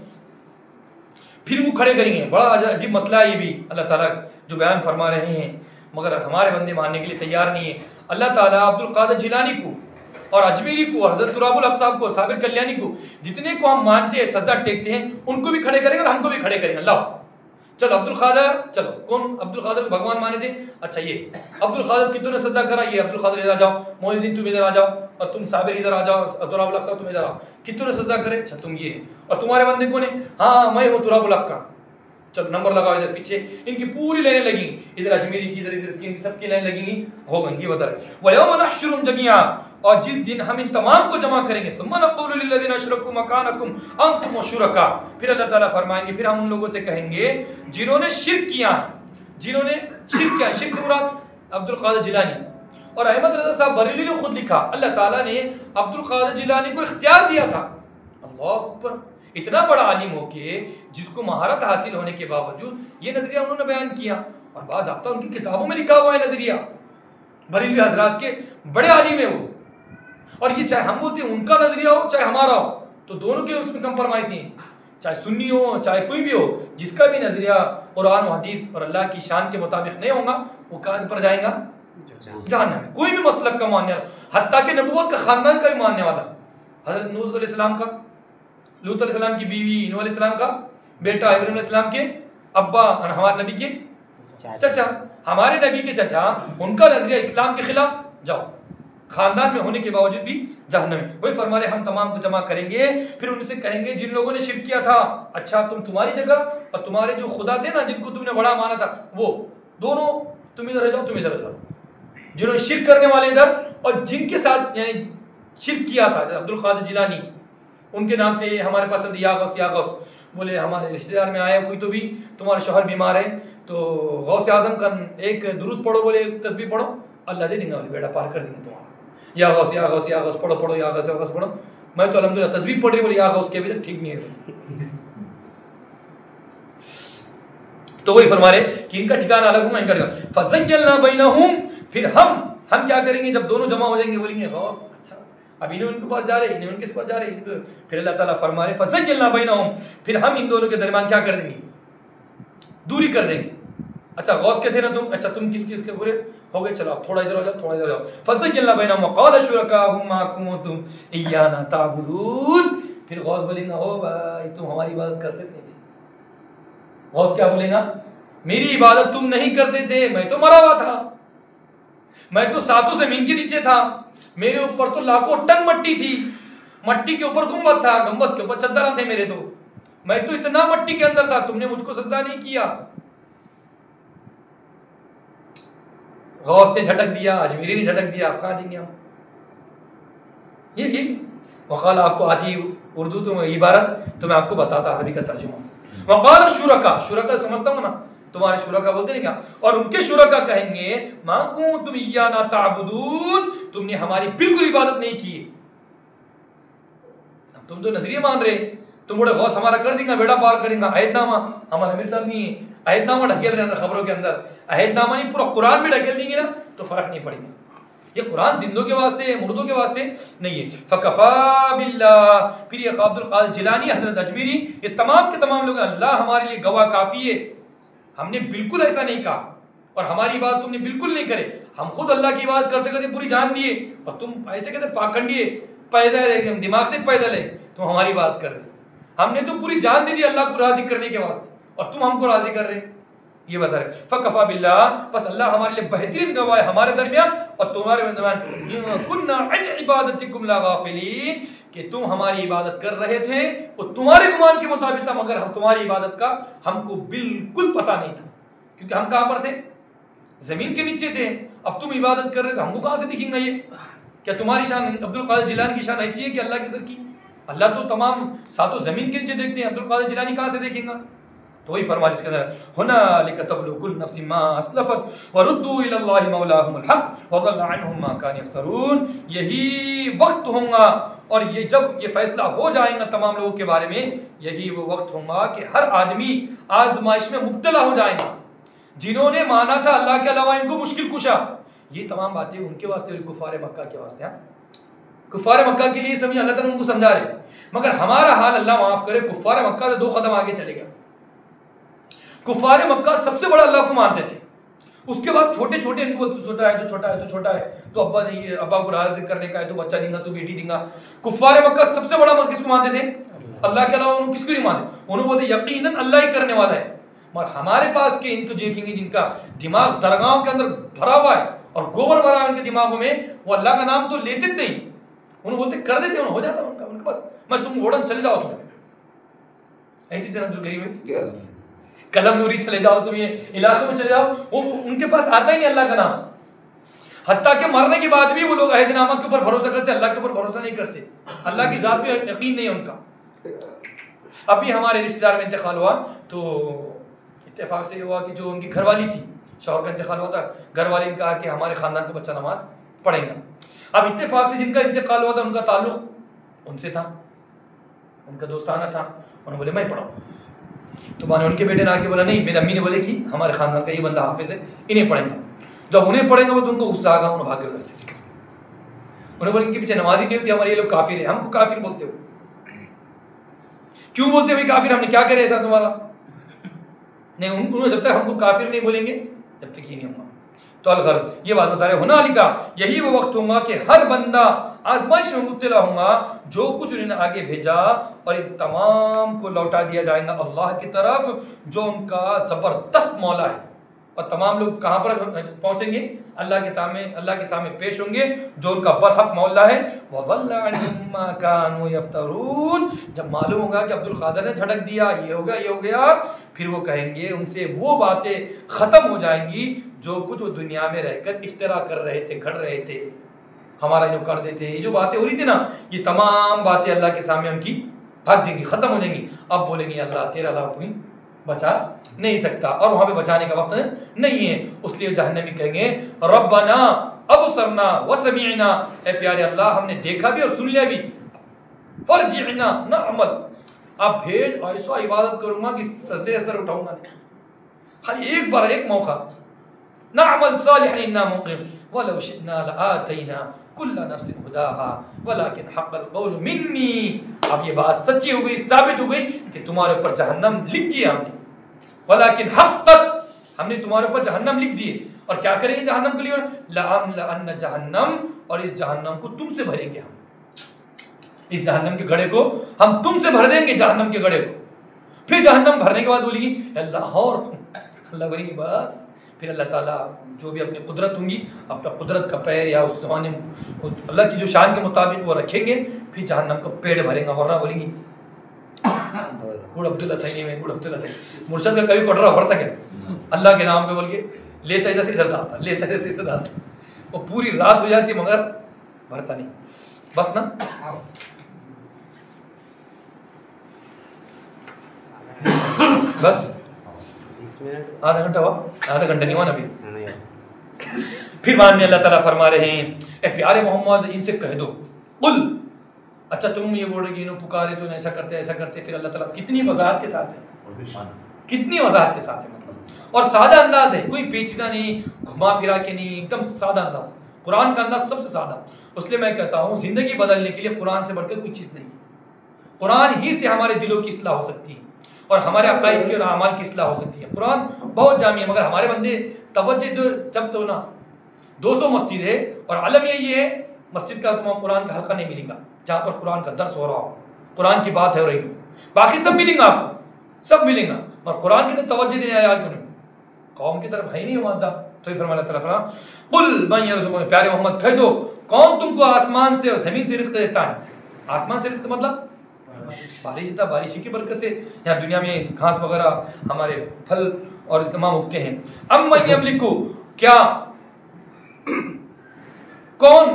پھر وہ کھڑے کریں گے. بڑا عجیب مسئلہ ہے یہ بھی اللہ تعالیٰ جو بیان فرما رہے ہیں, مگر ہمارے بندے ماننے کے لیے تیار نہیں ہے. اللہ تعالیٰ عبد القادر جیلانی کو اور اجمیری کو، حضرت تراب الحق صاحب کو، صابر کلیانی کو، جتنے کو ہم مانتے ہیں سجدہ ٹیکتے ہیں، ان کو بھی کھڑے کریں گے اور ہم کو بھی کھڑے کریں گے. اللہ چلو عبد القادر، چلو کون عبد القادر کو بھگوان مانے تھے؟ اچھا یہ عبد القادر کتوں نے سجدہ کرا؟ یہ عبد القادر ادھر آ جاؤ، معین الدین تم ادھر آ جاؤ، اور تم صابر ادھر آ جاؤ، تراب الحق صاحب تم ادھر آؤ. کتوں نے سجدہ کرے؟ اچھا تم یہ، اور تمہارے بندے کون ہیں؟ ہاں میں ہوں تراب الحق کا. چلو نمبر لگاؤ ادھر پیچھے. ان کی پوری لائنیں لگیں گی، ادھر اجمیری کی، ادھر کی، سب کی لائن لگیں گی، ہو گئیں. یہ بتا رہے وَيَوْمَ نَحْشُرُهُمْ جَمِيعًا، اور جس دن ہم ان تمام کو جمع کریں گے. ثُمَّ نَقُولُ لِلَّذِينَ أَشْرَكُوا مَكَانَكُمْ أَنْتُمْ وَشُرَكَاؤُكُمْ، پھر اللہ تعالیٰ فرمائیں گے، پھر ہم ان لوگوں سے کہیں گے جنہوں نے شرک کیا ہے، جنہوں نے شرک کیا ہے. شرک سے مراد عبد القادر جیلانی اور احمد رضا صاحب بریلوی نے خود لکھا اللہ تعالیٰ نے عبد القادر جیلانی کو اختیار دیا تھا. اللہ اکبر، اتنا بڑا عالم ہو کے جس کو مہارت حاصل ہونے کے باوجود یہ نظریہ انہوں نے بیان کیا، اور بعض ضابطہ ان کی کتابوں میں لکھا ہوا ہے نظریہ. بریلوی حضرات کے بڑے عالم ہیں وہ، اور یہ چاہے ہم بولتے ہیں ان کا نظریہ ہو چاہے ہمارا ہو، تو دونوں کے اس میں کمپرمائز نہیں ہے. چاہے سنی ہو چاہے کوئی بھی ہو، جس کا بھی نظریہ قرآن و حدیث اور اللہ کی شان کے مطابق نہیں ہوگا وہ کہاں پر جائیں گا؟ جہنم میں. کوئی بھی مسلک کا ماننے والا، حتیٰ کہ نبوت کا خاندان کا بھی ماننے والا، حضرت نوح علیہ السلام کا، لوط علیہ السلام کی بیوی، نوح علیہ السلام کا بیٹا، ابراہیم علیہ السلام کے ابا، اور ہمارے نبی کے چچا، ہمارے نبی کے چچا، ان کا نظریہ اسلام کے خلاف، جاؤ خاندان میں ہونے کے باوجود بھی جہنم میں. وہی فرما رہے ہم تمام کو جمع کریں گے، پھر ان سے کہیں گے جن لوگوں نے شرک کیا تھا، اچھا تم تمہاری جگہ اور تمہارے جو خدا تھے نا جن کو تم نے بڑا مانا تھا، وہ دونوں تم ادھر رہ جاؤ، تم ادھر رہ جاؤ. جنہوں نے شرک کرنے والے ادھر، اور جن کے ساتھ یعنی شرک کیا تھا، عبد القادر جیلانی ان کے نام سے ہمارے پاس یا غوث یا غوث، بولے ہمارے رشتہ دار میں آیا کوئی تو بھی تمہارا شوہر بیمار ہے تو غوث اعظم کا ایک درود پڑھو، بولے تسبیح پڑھو، اللہ دے دیں گا، بیڑا پار کر دیں گے تمہارا. یا غوث یا غوث یا غوث پڑھو پڑھو، یا غوث یا غوث پڑھو. میں تو الحمدللہ تسبیح پڑھ رہی، بولے یا غوث کے بھی ٹھیک نہیں ہے. تو وہی فرما رہے کہ ان کا ٹھکانہ الگ ہوگا، ان کا ٹھکانہ. فَزَيَّلْنَا بَيْنَهُمْ، پھر ہم کیا کریں گے جب دونوں جمع ہو جائیں گے، بولیں گے غوث اچھا اب انہیں ان کے پاس جا رہے، انہیں ان کے پاس جا رہے. پھر اللہ تعالیٰ فرما رہے فَزَيَّلْنَا بَيْنَهُمْ، پھر ہم ان دونوں کے درمیان کیا کر دیں گے؟ دوری کر دیں گے. اچھا غوث کے تھے نا تم، اچھا تم کس کے بولے ہو گئے، چلو آپ تھوڑا ادھر ہو جاؤ، تھوڑا ادھر ہو جاؤ. فَزَيَّلْنَا بَيْنَهُمْ وَقَالَ شُرَكَاؤُهُم مَا كُنتُمْ إِيَّانَا تَعْبُدُونَ. پھر غوث بولیں گا او بھائی تم ہماری عبادت کرتے نہیں تھے. غوث کیا بولیں گا؟ میری عبادت تم نہیں کرتے تھے، میں تو مرا ہوا تھا، میں تو ساتوں زمین کے نیچے تھا، میرے اوپر تو لاکھوں ٹن مٹی تھی، مٹی کے اوپر گنبد تھا، گنبد کے اوپر چدریں تھے میرے، تو میں تو اتنا مٹی کے اندر تھا، تم نے مجھ کو سجدہ نہیں کیا. غوث نے جھٹک دیا، اجمیری نے جھٹک دیا، آپ کہاں دیں گے ہم؟ یہ وقال آپ کو آتی اردو تو عبارت تو میں آپ کو بتاتا عربی کا ترجمہ. وقال شرکا، شرکا سمجھتا ہوں نا، تمہارے شرکا بولتے نہیں کیا، اور ان کے شرکا کہیں گے ما کنتم ایانا تعبدون، تم نے ہماری بالکل عبادت نہیں کی. تم تو نظریہ مان رہے، تم بڑے غوث ہمارا کر دیں گا، بیڑا پار کریں گا. عہد نامہ ہمارا امیر صاحب نہیں ہے، عہد نامہ ڈھکیل رہے ہیں خبروں کے اندر، عہد نامہ نہیں پورا قرآن میں ڈھکیل دیں گے نا تو فرق نہیں پڑے گا. یہ قرآن زندوں کے واسطے ہے، مردوں کے واسطے نہیں ہے. فکفا باللہ، پھر یہ عبد القادر جیلانی، حضرت اجمیری، یہ تمام کے تمام لوگ اللہ ہمارے لیے گواہ کافی ہے، ہم نے بالکل ایسا نہیں کہا اور ہماری بات تم نے بالکل نہیں کرے. ہم خود اللہ کی بات کرتے کرتے پوری جان دیے، اور تم ایسے کہتے پاکھنڈی ہے، پیدل ہے، دماغ سے پیدل ہے، تم ہماری بات کر رہے. ہم نے تو پوری جان دے دی اللہ کو راضی کرنے کے واسطے، اور تم ہم کو راضی کر رہے. یہ بتا رہے فکفا باللہ، بس اللہ ہمارے لیے بہترین گواہ ہے ہمارے درمیان اور تمہارے درمیان. کنا عن عبادتکم لغافلین، کہ تم ہماری عبادت کر رہے تھے اور تمہارے گمان کے مطابق تھا، مگر ہم تمہاری عبادت کا ہم کو بالکل پتہ نہیں تھا، کیونکہ ہم کہاں پر تھے؟ زمین کے نیچے تھے. اب تم عبادت کر رہے تو ہم کو کہاں سے دکھیں گا؟ یہ کیا تمہاری شان عبد القادر جیلانی کی شان ایسی ہے کہ اللہ کے سر کی؟ اللہ تو تمام ساتوں زمین کے نیچے دیکھتے ہیں، عبد القادر جیلانی کہاں سے دیکھیں گا؟ تو وہی فرما اس کے اندر هنالک تبلو کل نفس ما اسلفت وردوا الی اللہ مولاهم الحق وضل عنهم ما كانوا يفترون. یہی وقت ہوگا، اور یہ جب یہ فیصلہ ہو جائے گا تمام لوگوں کے بارے میں، یہی وہ وقت ہوگا کہ ہر آدمی آزمائش میں مبتلا ہو جائے گا. جنہوں نے مانا تھا اللہ کے علاوہ ان کو مشکل کشا، یہ تمام باتیں ان کے واسطے اور کفار مکہ کے واسطے ہیں. کفار مکہ کے لیے سمجھے اللہ تعالیٰ ان کو سمجھا رہے، مگر ہمارا حال اللہ معاف کرے، کفار مکہ سے 2 قدم آگے چلے گا. کفار مکہ سب سے بڑا اللہ کو مانتے تھے، اس کے بعد چھوٹے چھوٹے ان کو چھوٹا ہے تو چھوٹا ہے تو چھوٹا ہے تو ابا نہیں، ابا کو راضی کرنے کا ہے تو بچہ دیں گا تو بیٹی دیں گا. کفار مکہ سب سے بڑا مرد کس کو مانتے تھے؟ اللہ کے علاوہ انہوں کس کو نہیں مانتے. انہوں بولتے یقیناً اللہ ہی کرنے والا ہے. مگر ہمارے پاس کے ان کو دیکھیں گے جن کا دماغ درگاہوں کے اندر بھرا ہوا ہے اور گوبر بھرا ہے ان کے دماغوں میں، وہ اللہ کا نام تو لیتے نہیں. انہوں بولتے کر دیتے، انہوں ہو جاتا ان کا، ان کے پاس میں تم اوڑن چلے جاؤ تم ایسی طرح جو غریب ہے قلم نوری چلے جاؤ تم یہ علاقوں میں چلے جاؤ، وہ ان کے پاس آتا ہی نہیں اللہ کا نام. حتیٰ کہ مرنے کے بعد بھی وہ لوگ عہد نامہ کے اوپر بھروسہ کرتے، اللہ کے اوپر بھروسہ نہیں کرتے. اللہ کی ذات پہ یقین نہیں ہے ان کا. ابھی ہمارے رشتہ دار میں انتقال ہوا تو اتفاق سے یہ ہوا کہ جو ان کی گھر والی تھی، شوہر کا انتقال ہوا تھا، گھر والی نے کہا کہ ہمارے خاندان کا بچہ نماز پڑھے گا. اب اتفاق سے جن کا انتقال ہوا تھا ان کا تعلق ان سے تھا، ان کا دوستانہ تھا. انہوں نے بولے میں پڑھاؤں. تو میں نے ان کے بیٹے نے آ کے بولا نہیں، میری امی نے بولے کہ ہمارے خاندان کا یہ بندہ حافظ ہے، انہیں پڑھیں گا. جب انہیں پڑھیں گا تو ان کو غصہ آ گا، انہوں بھاگے ادھر سے. انہوں بولے ان کے پیچھے نماز ہی نہیں ہوتی، ہمارے یہ لوگ کافر ہیں. ہم کو کافر بولتے ہو کیوں بولتے ہوئے کافر؟ ہم نے کیا کرے ایسا تمہارا؟ نہیں، انہوں جب تک ہم کو کافر نہیں بولیں گے جب تک ہی نہیں ہوگا. تو الغرض یہ بات بتا رہے ہونا علی کا یہی وہ وقت ہوگا کہ ہر بندہ آزمائش میں مبتلا ہوگا. جو کچھ انہوں نے آگے بھیجا اور ان تمام کو لوٹا دیا جائے گا اللہ کی طرف جو ان کا زبردست مولا ہے. اور تمام لوگ کہاں پر پہنچیں گے؟ اللہ کے سامنے پیش ہوں گے جو ان کا برحق مولا ہے. وَضَلَّ عَنْهُمْ مَا كَانُوا يَفْتَرُونَ. جب معلوم ہوگا کہ عبد القادر نے جھٹک دیا، یہ ہو گیا، پھر وہ کہیں گے ان سے وہ باتیں ختم ہو جائیں گی جو کچھ وہ دنیا میں رہ کر افترا کر رہے تھے، گھڑ رہے تھے، ہمارا جو کرتے تھے. یہ جو باتیں ہو رہی تھی نا، یہ تمام باتیں اللہ کے سامنے ان کی بھاگ جائیں گی، ختم ہو جائیں گی. اب بولیں گے اللہ تیرا علاوہ کوئی بچا نہیں سکتا، اور وہاں پہ بچانے کا وقت نہیں ہے. اس لیے جہنمی کہیں گے ربنا ابصرنا وسمعنا، اے پیارے اللہ ہم نے دیکھا بھی اور سن لیا بھی، فرجعنا نعمل، اب بھیج ایسا عبادت کروں گا کہ سجدے سے سر اٹھاؤں گا نہیں، خالی ایک بار ایک موقع. نعمل صالحا انا موقن ولو شئنا لآتینا کل نفس ہداها ولكن حق القول منی. اب یہ بات سچی ہو گئی، ثابت ہو گئی کہ تمہارے اوپر جہنم لکھ دیا ہم نے. ولكن حقت، ہم نے تمہارے اوپر جہنم لکھ دیے. اور کیا کریں گے جہنم کے لیے؟ لأملأن جہنم، اور اس جہنم کو تم سے بھریں گے ہم. اس جہنم کے گڑھے کو ہم تم سے بھر دیں گے، جہنم کے گڑھے کو. پھر جہنم بھرنے کے بعد بولے گی اللہ، اور اللہ بولے گی بس. پھر اللہ تعالیٰ جو بھی اپنی قدرت ہوں گی، اپنا قدرت کا پیر یا اس زمانے میں اللہ کی جو شان کے مطابق وہ رکھیں گے، پھر جہنم کو پیڑ بھریں گا. ورنہ بولیں گی گڑ عبداللہ تھئی میں گڑ عبداللہ تھئی. مرشد کا کبھی کوٹرا بھرتا کیا اللہ کے نام پہ بول کے لیتا ادھر سے ادھر آتا، لیتا ادھر سے ادھر آتا. وہ پوری رات ہو جاتی مگر بھرتا نہیں. بس نا بس آدھا گھنٹہ ہوا، آدھا گھنٹہ نہیں ہوا نا ابھی. پھر بعد میں اللہ تعالیٰ فرما رہے ہیں اے پیارے محمد ان سے کہہ دو قل. اچھا تم یہ بول رہے کہ انہوں پکارے تو ایسا کرتے ایسا کرتے. پھر اللہ تعالیٰ کتنی وضاحت کے ساتھ ہے، کتنی وضاحت کے ساتھ ہے مطلب، اور سادہ انداز ہے، کوئی پیچیدہ نہیں، گھما پھرا کے نہیں، ایک دم سادہ انداز. قرآن کا انداز سب سے سادہ. اس لیے میں کہتا ہوں زندگی بدلنے کے لیے قرآن سے بڑھ کر کوئی چیز نہیں. قرآن ہی سے ہمارے دلوں کی اصلاح ہو سکتی ہے اور ہمارے عقائد کی اور اعمال کی اصلاح ہو سکتی ہے. قرآن بہت جامع ہے مگر ہمارے بندے توجہ جب تو نا 200 مسجد ہے اور علم یہ ہے مسجد کا تمام قرآن کا حلقہ نہیں ملے گا جہاں پر قرآن کا درس ہو رہا ہو، قرآن کی بات ہو رہی ہو. باقی سب ملیں گا آپ کو، سب ملیں گا، اور قرآن کی طرف توجہ دینے آیا کیوں نہیں؟ قوم کی طرف ہے ہی نہیں مادہ. تو یہ فرمایا اللہ تعالیٰ قل من یرزقکم، پیارے محمد کہہ دو کون تم کو آسمان سے اور زمین سے رزق دیتا ہے. آسمان سے رزق مطلب بارش دیتا، بارش کی برکت سے یہاں دنیا میں گھاس وغیرہ ہمارے پھل اور تمام اگتے ہیں. امن یملکو، کیا کون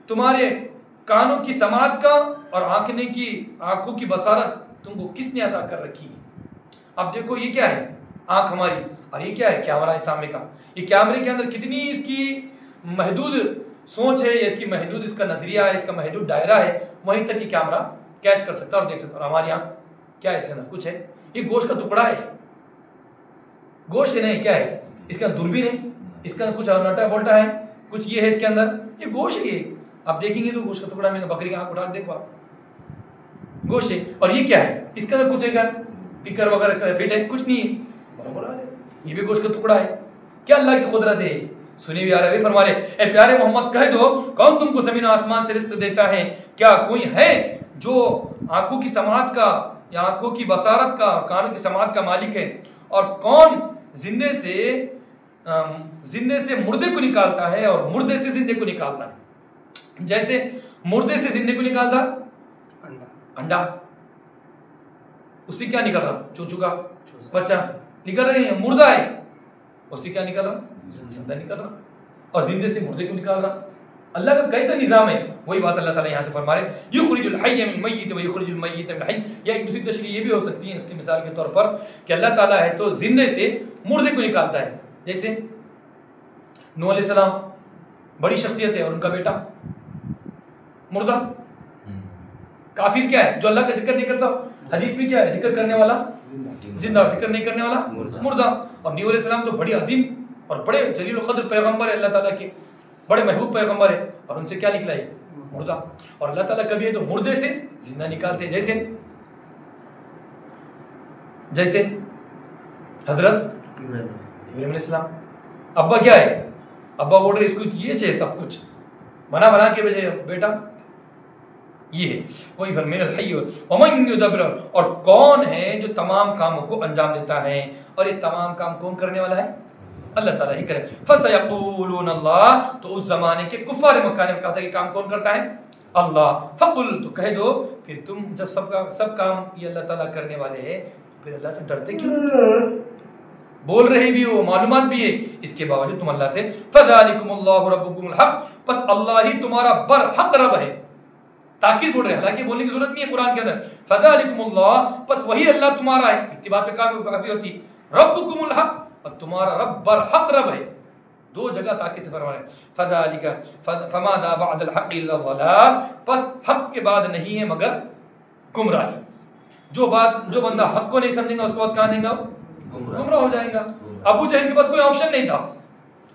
تمہارے کانوں کی سماعت کا اور آنکھوں کی بصارت تم کو کس نے عطا کر رکھی ہے؟ اب دیکھو یہ کیا ہے آنکھ ہماری، اور یہ کیا ہے کیمرہ سامنے کا. یہ کیمرے کے اندر کتنی اس کی محدود سوچ ہے، یا اس کی محدود اس کا نظریہ ہے، اس کا محدود دائرہ ہے، وہیں تک یہ کیمرہ کیچ کر سکتا اور دیکھ سکتا. اور ہماری آنکھ کیا ہے اس کے اندر کچھ ہے، یہ گوشت کا ٹکڑا ہے، گوشت نہیں کیا ہے اس کے اندر دوربین ہے، اس کے اندر کچھ نٹا بولٹا ہے، کچھ یہ ہے اس کے اندر، یہ گوشت ہے. آپ دیکھیں گے تو گوشت کا ٹکڑا میں بکری کی آنکھ اٹھا کے دیکھو آپ گوشت ہے. اور یہ کیا ہے اس کے اندر کچھ ہے کیا، پیکر وغیرہ اس کے اندر فٹ ہے کچھ نہیں ہے، برابر ہے. یہ بھی گوشت کا ٹکڑا ہے. کیا اللہ کی قدرت ہے؟ سنی بھی آ رہے فرما رہے اے پیارے محمد کہہ دو کون تم کو زمین و آسمان سے رزق دیتا ہے؟ کیا کوئی ہے جو آنکھوں کی سماعت کا یا آنکھوں کی بصارت کا اور کانوں کی سماعت کا مالک ہے؟ اور کون زندے سے مردے کو نکالتا ہے اور مردے سے زندے کو نکالتا ہے؟ جیسے مردے سے زندے کو نکالتا انڈا، اس سے کیا نکل رہا؟ چوچو کا بچہ نکل رہے ہیں، مردہ ہے، اس سے کیا نکل رہا؟ زندہ نکل رہا، اور زندے سے مردے کو نکال رہا۔ اللہ کا کیسا نظام ہے؟ وہی بات اللہ تعالیٰ یہاں سے فرما رہے یخرج الحی من المیت ویخرج المیت من الحی۔ یا ایک دوسری تشریح یہ بھی ہو سکتی ہے اس کی مثال کے طور پر کہ اللہ تعالیٰ ہے تو زندے سے مردے کو نکالتا ہے، جیسے نوح علیہ السلام بڑی شخصیت ہے اور ان کا بیٹا مردہ۔ کافر کیا ہے؟ جو اللہ کا ذکر نہیں کرتا، حدیث میں کیا ہے؟ ذکر کرنے والا زندہ اور ذکر نہیں کرنے والا مردہ۔ اور نوح علیہ السلام تو بڑی عظیم اور بڑے جلیل القدر پیغمبر ہے، اللہ تعالیٰ کے بڑے محبوب پیغمبر ہے، اور ان سے کیا نکلا ہے؟ مردہ۔ اور اللہ تعالیٰ کبھی ہے تو مردے سے زندہ نکالتے ہیں، جیسے حضرت ابراہیم علیہ السلام۔ ابا کیا ہے؟ ابا بول رہے اس کو یہ چاہیے، سب کچھ بنا کے بھیجے بیٹا، یہ ہے وہی فرمین الحی ومن یدبر۔ اور کون ہے جو تمام کاموں کو انجام دیتا ہے؟ اور یہ تمام کام کون کرنے والا ہے؟ اللہ تعالیٰ ہی کرے۔ فَسَيَقُولُونَ اللَّهُ، تو اس زمانے کے کفار مکہ نے کہا تھا کہ کام کون کرتا ہے؟ اللہ۔ فَقُلْ، تو کہہ دو پھر تم جب سب کام یہ اللہ تعالیٰ کرنے والے ہیں پھر اللہ سے ڈرتے کیوں؟ بول رہے بھی ہو، معلومات بھی ہے، اس کے باوجود تم اللہ سے فَذَلِكُمُ اللَّهُ رَبُّكُمُ الْحَقُّ، بس اللہ ہی تمہارا برحق رب ہے۔ تاکید بول رہے ہیں، حالانکہ بولنے کی ضرورت نہیں ہے قرآن کے اندر، فَذَلِكُمُ اللَّهُ، بس وہی اللہ تمہارا ہے، اتباع پہ کافی ہوتی، رَبُّكُمُ الْحَقُّ، اور تمہارا رب برحق رب ہے۔ دو جگہ تاکید سے فرما رہے ہیں فَذَلِكَ فَمَاذَا بَعْدَ الْحَقِّ إِلَّا الضَّلَالُ، پس حق کے بعد نہیں ہے مگر گمراہی۔ جو بندہ حق کو نہیں سمجھے گا اس کے بعد کہاں دیں گا؟ گمراہ ہو جائے گا۔ ابو جہل کے پاس کوئی آپشن نہیں تھا،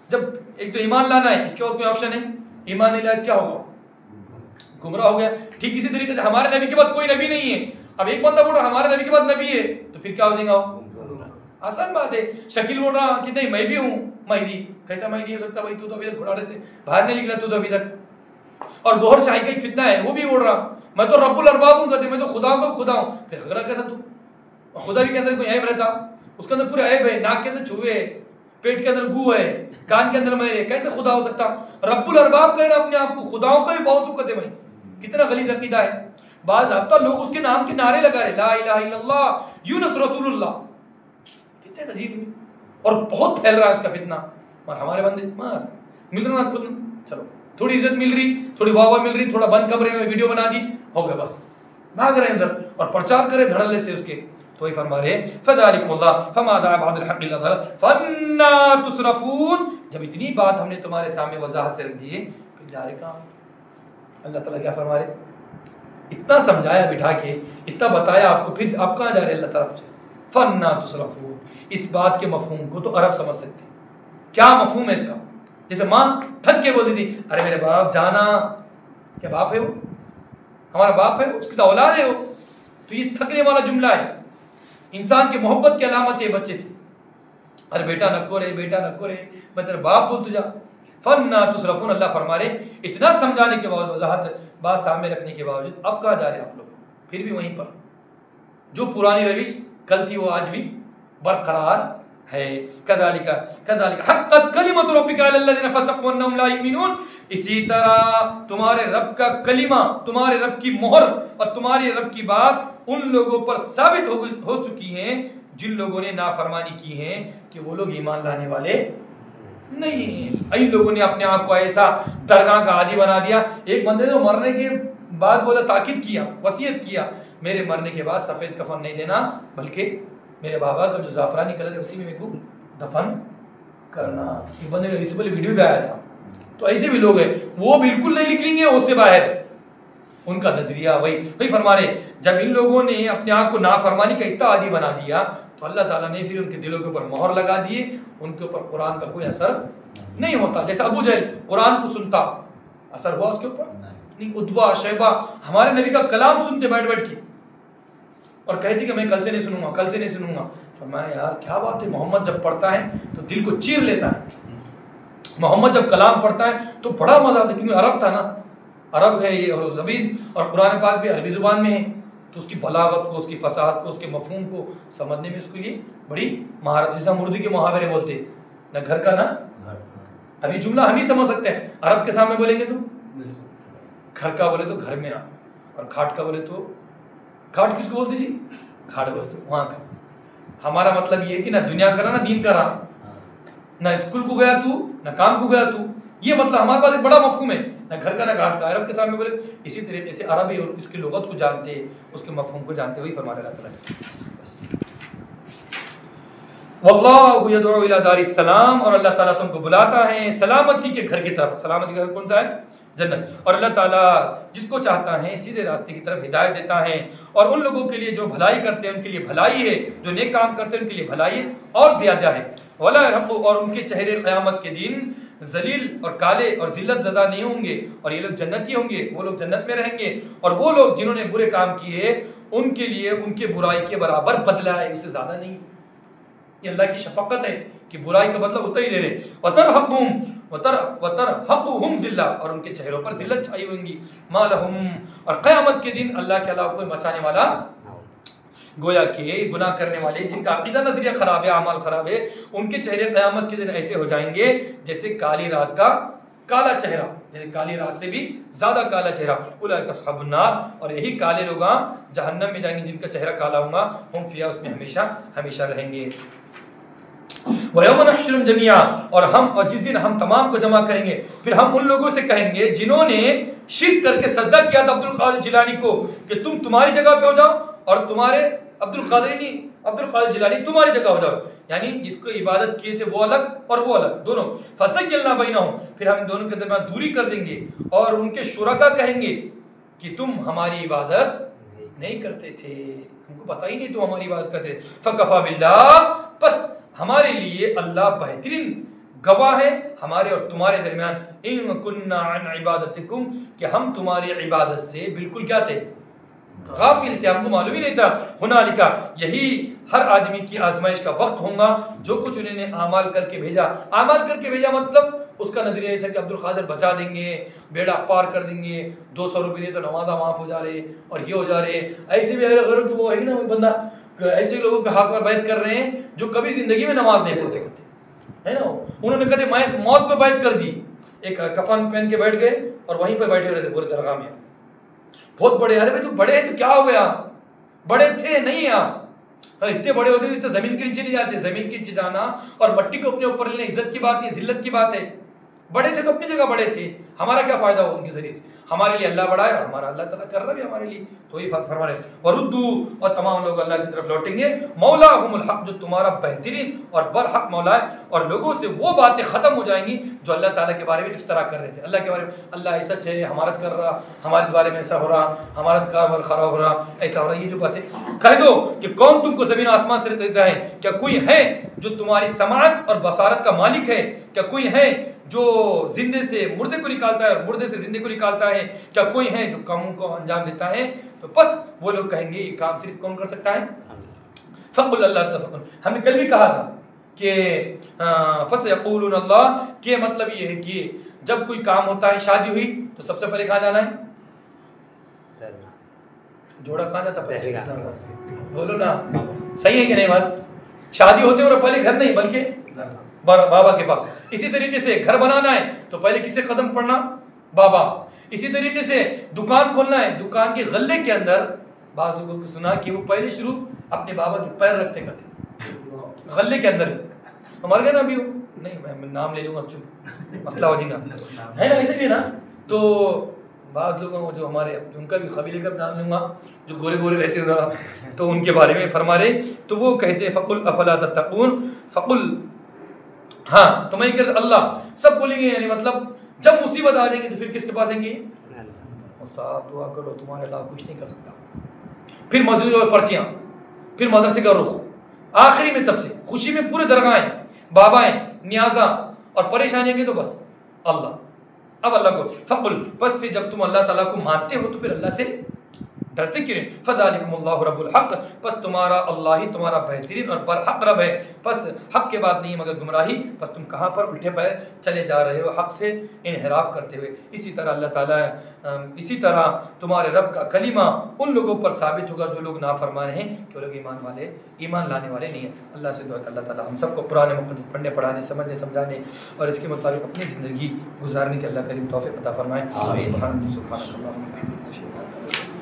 جب ایک تو ایمان لانا ہے، اس کے بعد کوئی آپشن ہے، ایمان نہیں لایا کیا ہوگا؟ گمراہ ہو گیا۔ ٹھیک اسی طریقے سے ہمارے نبی کے بعد کوئی نبی نہیں ہے، اب ایک بندہ بول رہا ہمارے نبی کے بعد نبی ہے تو پھر کیا ہو جائے گا؟ آسان بات ہے۔ شکیل بول رہا کہ نہیں میں بھی ہوں مہدی، کیسا مہدی ہو سکتا بھائی؟ تو ابھی تک گھوڑے سے باہر نہیں نکلا، تو ابھی تک۔ اور گوہر شاہی کا ایک فتنہ ہے، وہ بھی بول رہا میں تو رب الارباب ہوں، کہتے میں تو خدا کو خدا ہوں۔ پھر حضرہ کیسا تو؟ خدا بھی کے اندر کوئی عیب رہتا؟ اس کے اندر پورے عیب ہے، ناک کے اندر چھوے ہے، پیٹ کے اندر گو ہے، کان کے اندر میں ہے، کیسے خدا ہو سکتا؟ رب الارباب کہہ رہا اپنے آپ کو، خداؤں کا بھی بہت کہتے ہیں۔ کتنا غلیظ عقیدہ ہے۔ بعض اب تک لوگ اس کے نام کے نعرے لگا رہے، لا الہ الا اللہ، یونس رسول اللہ، کتنے عجیب، اور بہت پھیل رہا ہے اس کا فتنہ۔ اور ہمارے بندے مل رہا خود، چلو تھوڑی عزت مل رہی، تھوڑی واہ مل رہی، تھوڑا بند کمرے میں ویڈیو بنا دی، ہو گیا بس، بھاگ رہے اندر اور پرچار کرے دھڑلے سے اس کے۔ تو وہی فرما رہے فَذَلِكُمُ اللَّهُ فَمَاذَا بَعْدَ الْحَقِّ إِلَّا الضَّلَالُ فَأَنَّىٰ تُصْرَفُونَ۔ جب اتنی بات ہم نے تمہارے سامنے وضاحت سے رکھ دی ہے پھر جا رہے کہاں؟ اللہ تعالیٰ کیا فرما رہے؟ اتنا سمجھایا بٹھا کے، اتنا بتایا آپ کو، پھر آپ کہاں جا رہے؟ اللہ تعالیٰ پوچھے فَأَنَّىٰ تُصْرَفُونَ۔ اس بات کے مفہوم کو تو عرب سمجھ سکتے ہیں، کیا مفہوم ہے اس کا؟ جیسے ماں تھک کے بولتی تھی ارے میرے باپ جانا، کیا باپ ہے وہ؟ ہمارا باپ ہے، اس کی تو اولاد ہے وہ، تو یہ تھکنے والا جملہ ہے، انسان کی محبت کی علامت ہے بچے سے، ارے بیٹا نکو رے، بیٹا نکو رے، میں تیرا باپ بول تو جا۔ فَأَنَّىٰ تُصْرَفُونَ، اللہ فرما رہے اتنا سمجھانے کے بعد، وضاحت بات سامنے رکھنے کے باوجود اب کہاں جا رہے آپ لوگ؟ پھر بھی وہیں پر، جو پرانی روش کل تھی وہ آج بھی برقرار ہے۔ كَذَلِكَ حَقَّتْ كَلِمَةُ رَبِّكَ عَلَى الَّذِينَ فَسَقُوا أَنَّهُمْ لَا يُؤْمِنُونَ۔ اسی طرح تمہارے رب کا کلمہ، تمہارے رب کی مہر اور تمہاری رب کی بات ان لوگوں پر ثابت ہو چکی ہیں جن لوگوں نے نافرمانی کی ہے کہ وہ لوگ ایمان لانے والے نہیں۔ ان لوگوں نے اپنے آپ کو ایسا درگاہ کا عادی بنا دیا۔ ایک بندے نے مرنے کے بعد بولا، تاکید کیا، وصیت کیا، میرے مرنے کے بعد سفید کفن نہیں دینا، بلکہ میرے بابا کا جو زعفرانی کلر ہے اسی میں میرے کو دفن کرنا۔ یہ بندے کا ویسیبل ویڈیو بھی آیا تھا۔ تو ایسے بھی لوگ ہیں، وہ بالکل نہیں نکلیں گے اس سے باہر، ان کا نظریہ وہی فرما رہے جب ان لوگوں نے اپنے آپ کو نافرمانی کا اتنا عادی بنا دیا تو اللہ تعالیٰ نے پھر ان کے دلوں کے اوپر مہر لگا دیے، ان کے اوپر قرآن کا کوئی اثر نہیں ہوتا۔ جیسے ابو جہل قرآن کو سنتا، اثر ہوا اس کے اوپر نہیں۔ اتبا شیبہ ہمارے نبی کا کلام سنتے بیٹھ کے اور کہتے کہ میں کل سے نہیں سنوں گا، کل سے نہیں سنوں گا۔ فرمایا یار کیا بات ہے، محمد جب پڑھتا ہے تو دل کو چیر لیتا ہے، محمد جب کلام پڑھتا ہے تو بڑا مزہ آتا ہے، کیونکہ عرب تھا نا، عرب ہے یہ اور زبین، اور قرآن پاک بھی عربی زبان میں ہے، تو اس کی بلاغت کو، اس کی فصاحت کو، اس کے مفہوم کو سمجھنے میں اس کے لیے بڑی مہارت، جیسا ہم اردو کے محاورے بولتے نہ گھر کا نہ، ابھی جملہ ہم ہی سمجھ سکتے ہیں، عرب کے سامنے بولیں گے تو گھر کا بولے تو گھر میں آ، اور کھاٹ کا بولے تو کھاٹ کس کو بولتے جی، کھاٹ بولے تو وہاں کا۔ ہمارا مطلب یہ ہے کہ نہ دنیا کا نہ دین کا رہا، نہ اسکول کو گیا تو نہ کام کو گیا تو، یہ مطلب ہمارے پاس ایک بڑا مفہوم ہے، نہ گھر کا نہ گھاٹ کا، عرب کے سامنے بولے۔ اسی طریقے سے عربی اور اس کی لغت کو جانتے، اس کے مفہوم کو جانتے ہوئے فرما اللہ تعالیٰ واللہ یدعو الی دار السلام، اور اللہ تعالیٰ تم کو بلاتا ہے سلامتی کے گھر کی طرف۔ سلامتی کا گھر کون سا ہے؟ جنت۔ اور اللہ تعالیٰ جس کو چاہتا ہے سیدھے راستے کی طرف ہدایت دیتا ہے، اور ان لوگوں کے لیے جو بھلائی کرتے ہیں ان کے لیے بھلائی ہے، جو نیک کام کرتے ہیں ان کے لیے بھلائی اور زیادہ ہے۔ ولا يحق، اور ان کے چہرے قیامت کے دن ذلیل اور کالے اور ذلت زدہ نہیں ہوں گے، اور یہ لوگ جنتی ہوں گے، وہ لوگ جنت میں رہیں گے، اور وہ لوگ جنہوں نے برے کام کیے ان کے لیے ان کے برائی کے برابر بدلہ ہے، اس سے زیادہ نہیں۔ یہ اللہ کی شفقت ہے کہ برائی کا بدلہ اتنا ہی دے رہے۔ وترحقهم ذلہ، اور ان کے چہروں پر ذلت چھائی ہوئیں گی۔ ما لهم، اور قیامت کے دن اللہ کے علاوہ کوئی بچانے والا، گویا کہ گناہ کرنے والے جن کا عقیدہ نظریہ خراب ہے، اعمال خراب ہے، ان کے چہرے قیامت کے دن ایسے ہو جائیں گے جیسے کالی رات کا کالا چہرہ، یعنی کالی رات سے بھی زیادہ کالا چہرہ۔ اولئک اصحاب النار، اور یہی کالے لوگ جہنم میں جائیں گے جن کا چہرہ کالا ہوگا، ہم فیہا، اس میں ہمیشہ ہمیشہ رہیں گے۔ وَيَوْمَ نَحْشُرُهُمْ جَمِيعًا، اور جس دن ہم تمام کو جمع کریں گے، پھر ہم ان لوگوں سے کہیں گے جنہوں نے شرک کر کے سجدہ کیا تھا عبد القادر جیلانی کو کہ تم تمہاری جگہ پہ ہو جاؤ، اور تمہارے عبد القادر جیلانی تمہاری جگہ ہو جاؤ، یعنی جس کو عبادت کیے تھے وہ الگ اور وہ الگ دونوں۔ فَزَيَّلْنَا بَيْنَهُمْ، پھر ہم دونوں کے درمیان دوری کر دیں گے، اور ان کے شرکا کہیں گے کہ تم ہماری عبادت نہیں کرتے تھے، ہم کو پتہ ہی نہیں تم ہماری عبادت کرتے تھے۔ فَكَفَى بِاللَّهِ، پس ہمارے لیے اللہ بہترین گواہ ہے ہمارے اور تمہارے درمیان، ان کننا عن عبادتکم، کہ ہم تمہاری عبادت سے بالکل کیا تھے، غافل تھے، ہم کو معلوم ہی نہیں تھا۔ ہنالکا، یہی ہر آدمی کی آزمائش کا وقت ہوگا، جو کچھ انہوں نے اعمال کر کے بھیجا۔ اعمال کر کے بھیجا مطلب اس کا نظریہ یہ تھا کہ عبد القادر بچا دیں گے، بیڑا پار کر دیں گے، 200 روپے دیے تو نمازہ معاف ہو جا رہے، اور یہ ہو جا رہے، ایسے بھی غیر وہ ہے نا، وہ بندہ ایسے لوگوں پہ حق پر بیعت کر رہے ہیں جو کبھی زندگی میں نماز نہیں پڑھتے کرتے، ہے نا، انہوں نے کہتے موت پہ بیعت کر دی، ایک کفن پہن کے بیٹھ گئے اور وہیں پہ بیٹھے رہے تھے پورے درگاہ میں، بہت بڑے، ارے بھائی تو بڑے ہیں تو کیا ہو گیا، بڑے تھے نہیں آپ، اتنے بڑے ہوتے تو زمین کے نیچے نہیں جاتے، زمین کے نیچے جانا اور مٹی کو اپنے اوپر لینا عزت کی بات نہیں، ذلت کی بات ہے، بڑے تھے تو اپنی جگہ بڑے تھے، ہمارا کیا فائدہ ہو ان کے ذریعے سے، ہمارے لیے اللہ بڑا ہے اور ہمارا اللہ تعالیٰ کر رہا بھی ہمارے لیے، تو یہ فرما رہے وردو، اور تمام لوگ اللہ کی طرف لوٹیں گے، مولاہم الحق، جو تمہارا بہترین اور برحق مولا ہے، اور لوگوں سے وہ باتیں ختم ہو جائیں گی جو اللہ تعالیٰ کے بارے میں افطرا کر رہے تھے، اللہ کے بارے میں اللہ ایسا ہے، ہمارا کر رہا، ہمارے بارے میں ایسا ہو رہا، ہمارا کام خراب ہو رہا، ایسا ہو رہا، یہ جو باتیں کہہ دو کہ کون تم کو زمین آسمان سے دیتا ہے، کیا کوئی ہے جو تمہاری سماعت اور بصارت کا مالک ہے، کیا کوئی ہے جو زندے سے مردے کو نکالتا ہے اور مردے سے زندے کو نکالتا ہے، کیا کوئی ہے جو کاموں کو انجام دیتا ہے، تو بس وہ لوگ کہیں گے یہ کام صرف کون کر سکتا ہے، فقل اللہ تعالیٰ۔ ہم نے کل بھی کہا تھا کہ فَسَيَقُولُونَ اللَّهُ، کہ مطلب یہ ہے کہ جب کوئی کام ہوتا ہے، شادی ہوئی تو سب سے پہلے کہاں جانا ہے، جوڑا کہاں جاتا ہے، بولو نا صحیح ہے کہ نہیں بات، شادی ہوتے اور پہلے گھر نہیں بلکہ بابا کے پاس۔ اسی طریقے سے گھر بنانا ہے تو پہلے کسے قدم پڑنا، بابا۔ اسی طریقے سے دکان کھولنا ہے، دکان کے غلے کے اندر بعض لوگوں کو سنا کہ وہ پہلے شروع اپنے بابا کے پیر رکھتے کرتے غلے کے اندر، ہمارے گھر نا ابھی نہیں، میں نام لے لوں گا چپ مسئلہ ہو جائے گا، ہے نا، ایسے بھی نا، تو بعض لوگوں کو جو ہمارے ان کا بھی قبیلے کا نام لوں گا جو گورے گورے رہتے ہیں تو ان کے بارے میں فرما رہے، تو وہ کہتے فقل افلا تتقون، فقل، ہاں تو میں کہتا اللہ، سب بولیں گے، یعنی مطلب جب مصیبت آ جائیں گی تو پھر کس کے پاس آئیں گے، اور صاحب دعا کرو تمہارے اللہ کچھ نہیں کر سکتا، پھر مسجد اور پرچیاں، پھر مدرسے کا رخ، آخری میں سب سے خوشی میں پورے درگاہیں، بابائیں، نیازاں، اور پریشانیاں کی تو بس اللہ، اب اللہ کو فقل، بس پھر جب تم اللہ تعالیٰ کو مانتے ہو تو پھر اللہ سے ڈرتے کیوں نہیں؟ فذالکم اللہ رب الحق، پس تمہارا اللہ ہی تمہارا بہترین اور برحق رب ہے، پس حق کے بعد نہیں مگر گمراہی، پس تم کہاں پر الٹے پیر چلے جا رہے ہو حق سے انحراف کرتے ہوئے۔ اسی طرح اللہ تعالیٰ اسی طرح تمہارے رب کا کلمہ ان لوگوں پر ثابت ہوگا جو لوگ نافرمان ہیں، کہ وہ لوگ ایمان لانے والے نہیں ہیں۔ اللہ سے دعا کہ اللہ تعالیٰ ہم سب کو قرآن مقدس پڑھنے پڑھانے سمجھنے سمجھانے اور اس کے مطابق اپنی زندگی گزارنے کے اللہ کریم توفیق عطا فرمائے۔ سبحان اللہ، سبحانک اللہم و بحمدک، اشہد ان لا الہ الا انت